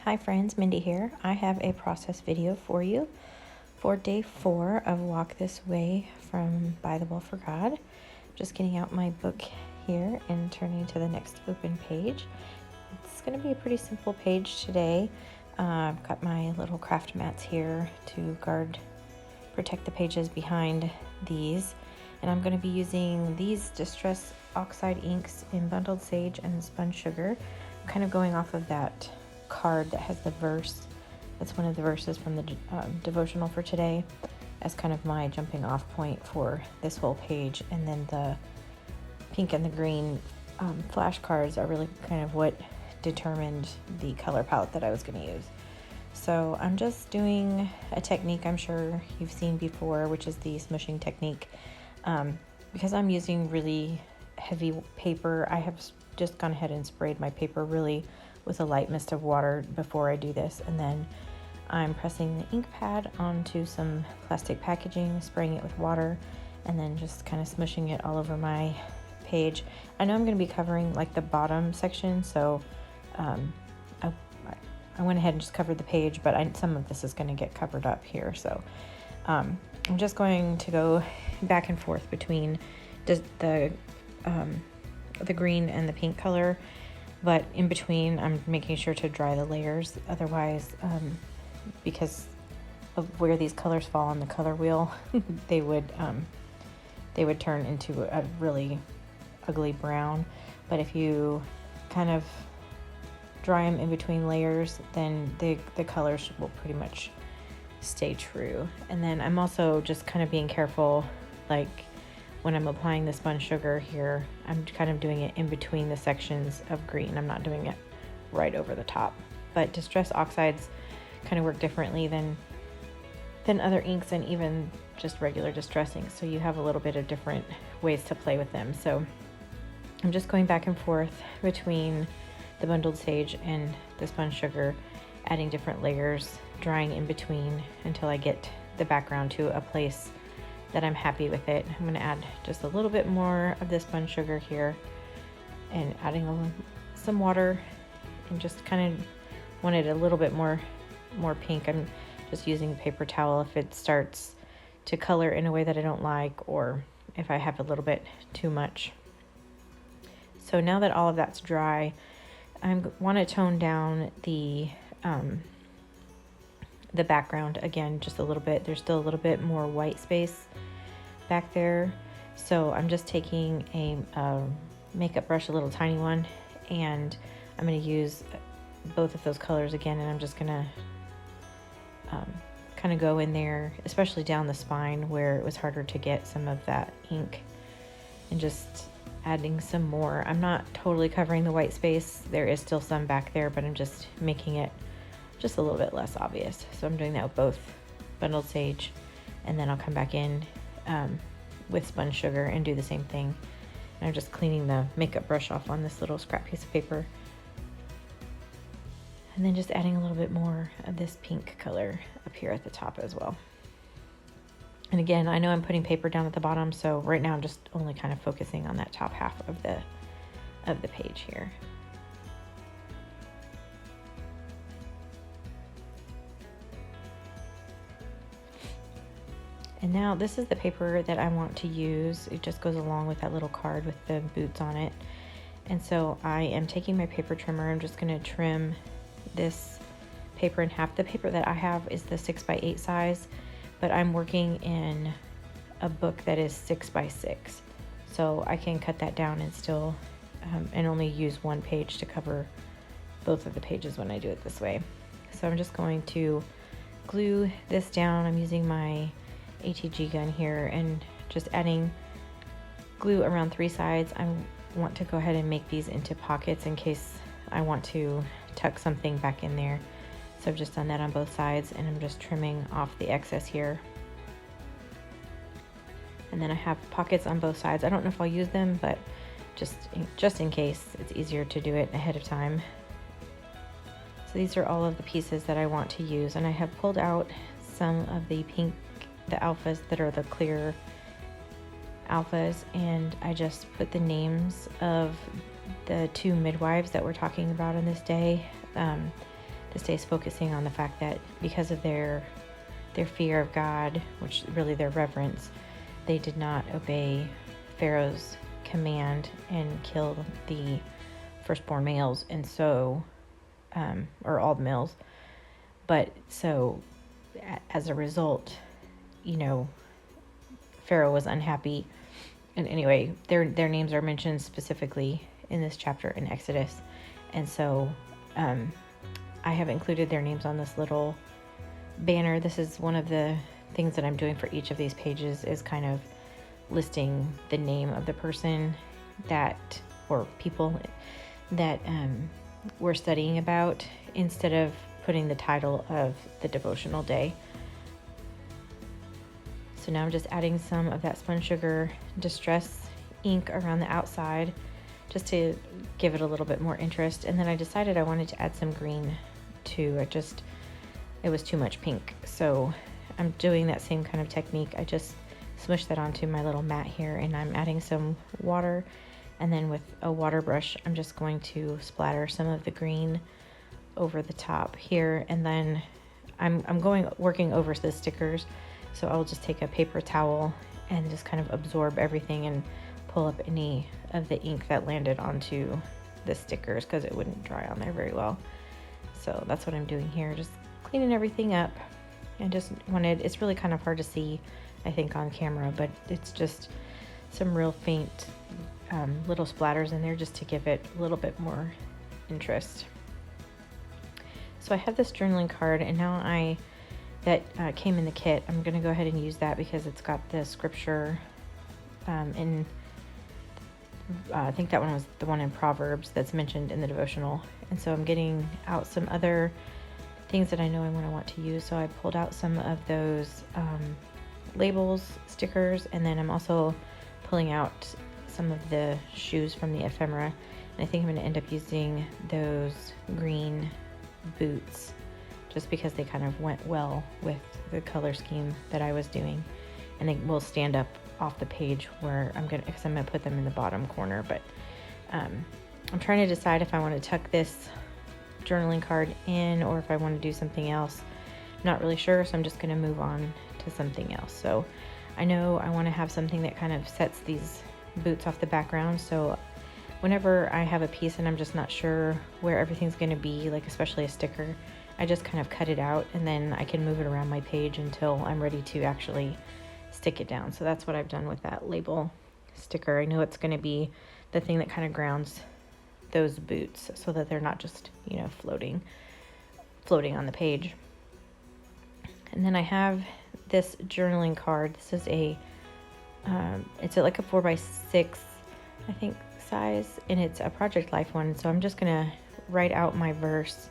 Hi friends, Mindy here. I have a process video for you for day 4 of Walk This Way from Bythewell4God. Just getting out my book here and turning to the next open page. It's going to be a pretty simple page today. I've got my little craft mats here to protect the pages behind these. And I'm going to be using these Distress Oxide inks in Bundled Sage and Spun Sugar. I'm kind of going off of that card that has the verse. That's one of the verses from the devotional for today as kind of my jumping off point for this whole page. And then the pink and the green flashcards are really kind of what determined the color palette that I was going to use. So I'm just doing a technique I'm sure you've seen before, which is the smushing technique. Because I'm using really heavy paper, I have just gone ahead and sprayed my paper really with a light mist of water before I do this, and then I'm pressing the ink pad onto some plastic packaging, spraying it with water, and then just kind of smushing it all over my page. I know I'm going to be covering like the bottom section, so I went ahead and just covered the page, but some of this is going to get covered up here, so I'm just going to go back and forth between the green and the pink color, but in between I'm making sure to dry the layers. Otherwise, because of where these colors fall on the color wheel, they would turn into a really ugly brown. But if you kind of dry them in between layers, then the colors will pretty much stay true. And then I'm also just kind of being careful, like when I'm applying the spun sugar here, I'm kind of doing it in between the sections of green. I'm not doing it right over the top. But Distress Oxides kind of work differently than other inks and even just regular Distress inks. So you have a little bit of different ways to play with them. So I'm just going back and forth between the Bundled Sage and the spun sugar, adding different layers, drying in between until I get the background to a place that I'm happy with it. I'm going to add just a little bit more of this spun sugar here and adding some water, and just kind of wanted a little bit more pink. I'm just using a paper towel if it starts to color in a way that I don't like, or if I have a little bit too much. So now that all of that's dry, I want to tone down the background again just a little bit. There's still a little bit more white space back there, so I'm just taking a makeup brush, a little tiny one, and I'm going to use both of those colors again, and I'm just going to kind of go in there, especially down the spine where it was harder to get some of that ink, and just adding some more. I'm not totally covering the white space. There is still some back there, but I'm just making it just a little bit less obvious. So I'm doing that with both Bundled Sage, and then I'll come back in with spun sugar and do the same thing. And I'm just cleaning the makeup brush off on this little scrap piece of paper, and then just adding a little bit more of this pink color up here at the top as well. And again, I know I'm putting paper down at the bottom, so right now I'm just only kind of focusing on that top half of the page here. And now this is the paper that I want to use. It just goes along with that little card with the boots on it. And so I am taking my paper trimmer. I'm just going to trim this paper in half. The paper that I have is the 6x8 size, but I'm working in a book that is 6x6. So I can cut that down and still, and only use one page to cover both of the pages when I do it this way. So I'm just going to glue this down. I'm using my ATG gun here and just adding glue around 3 sides. I want to go ahead and make these into pockets in case I want to tuck something back in there. So I've just done that on both sides, and I'm just trimming off the excess here. And then I have pockets on both sides. I don't know if I'll use them, but just in case, it's easier to do it ahead of time. So these are all of the pieces that I want to use, and I have pulled out some of the pink, the alphas that are the clear alphas, and I just put the names of the 2 midwives that we're talking about in this day. this day is focusing on the fact that because of their fear of God, which really their reverence, they did not obey Pharaoh's command and kill the firstborn males, and so, or all the males. But so, as a result, Pharaoh was unhappy. And anyway, their names are mentioned specifically in this chapter in Exodus. And so I have included their names on this little banner. This is one of the things that I'm doing for each of these pages, is kind of listing the name of the person or people that we're studying about, instead of putting the title of the devotional day. So now I'm just adding some of that spun sugar distress ink around the outside, just to give it a little bit more interest. And then I decided I wanted to add some green too. It was too much pink. So I'm doing that same kind of technique. I just smush that onto my little mat here, and I'm adding some water. And then with a water brush, I'm just going to splatter some of the green over the top here. And then I'm working over the stickers. So I'll just take a paper towel and just kind of absorb everything and pull up any of the ink that landed onto the stickers, because it wouldn't dry on there very well. So that's what I'm doing here, just cleaning everything up. And it's really kind of hard to see, I think, on camera, but it's just some real faint little splatters in there just to give it a little bit more interest. So I have this journaling card, and now that came in the kit. I'm going to go ahead and use that because it's got the scripture in, I think that one was the one in Proverbs that's mentioned in the devotional. And so I'm getting out some other things that I know I want to use. So I pulled out some of those labels, stickers, and then I'm also pulling out some of the shoes from the ephemera. And I think I'm going to end up using those green boots, just because they kind of went well with the color scheme that I was doing. And they will stand up off the page where I'm going to put them in the bottom corner. But I'm trying to decide if I want to tuck this journaling card in or if I want to do something else. I'm not really sure, so I'm just going to move on to something else. So I know I want to have something that kind of sets these boots off the background. So whenever I have a piece and I'm just not sure where everything's going to be, like especially a sticker, I just kind of cut it out, and then I can move it around my page until I'm ready to actually stick it down. So that's what I've done with that label sticker. I know it's going to be the thing that kind of grounds those boots so that they're not just, floating on the page. And then I have this journaling card. This is it's like a 4x6, I think, size, and it's a Project Life one. So I'm just going to write out my verse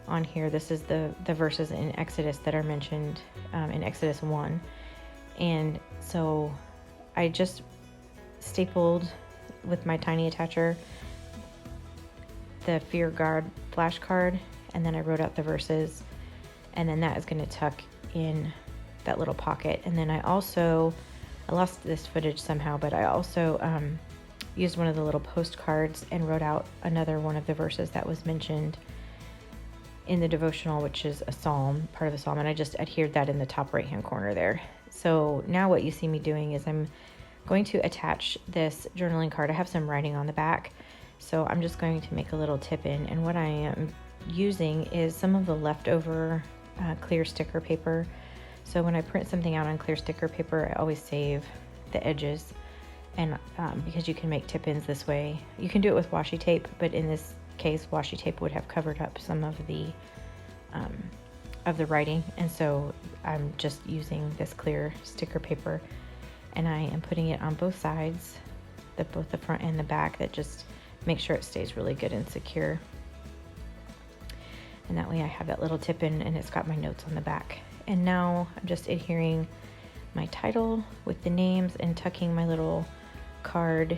on here. This is the verses in Exodus that are mentioned in Exodus 1. And so I just stapled with my tiny attacher the Fear God flashcard, and then I wrote out the verses, and then that is going to tuck in that little pocket. And then I lost this footage somehow, but I also used one of the little postcards and wrote out another one of the verses that was mentioned in the devotional, which is a psalm, part of a psalm, and I just adhered that in the top right hand corner there. So now what you see me doing is I'm going to attach this journaling card. I have some writing on the back, so I'm just going to make a little tip in, and what I am using is some of the leftover clear sticker paper. So when I print something out on clear sticker paper, I always save the edges, and because you can make tip-ins this way. You can do it with washi tape, but in this case, washi tape would have covered up some of the writing, and so I'm just using this clear sticker paper, and I am putting it on both sides, both the front and the back, that just make sure it stays really good and secure. And that way I have that little tip in, and it's got my notes on the back. And now I'm just adhering my title with the names and tucking my little card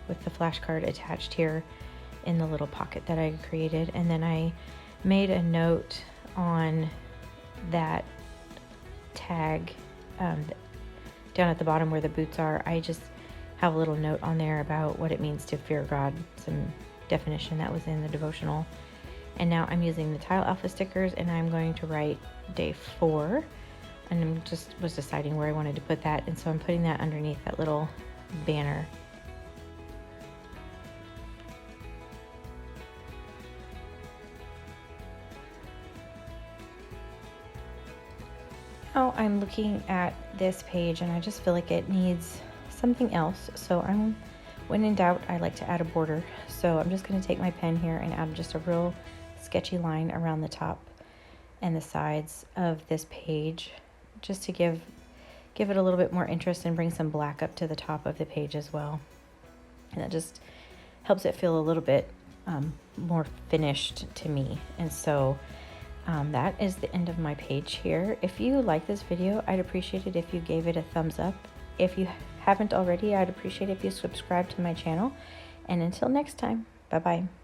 with the flashcard attached here in the little pocket that I created. And then I made a note on that tag down at the bottom where the boots are. I just have a little note on there about what it means to fear God, some definition that was in the devotional. And now I'm using the tile alpha stickers, and I'm going to write day 4. And I was deciding where I wanted to put that, and so I'm putting that underneath that little banner. Now I'm looking at this page and I just feel like it needs something else, so when in doubt, I like to add a border. So I'm just going to take my pen here and add just a real sketchy line around the top and the sides of this page, just to give it a little bit more interest and bring some black up to the top of the page as well. And that just helps it feel a little bit more finished to me. And so that is the end of my page here. If you like this video, I'd appreciate it if you gave it a thumbs up. If you haven't already, I'd appreciate it if you subscribe to my channel. And until next time, bye-bye.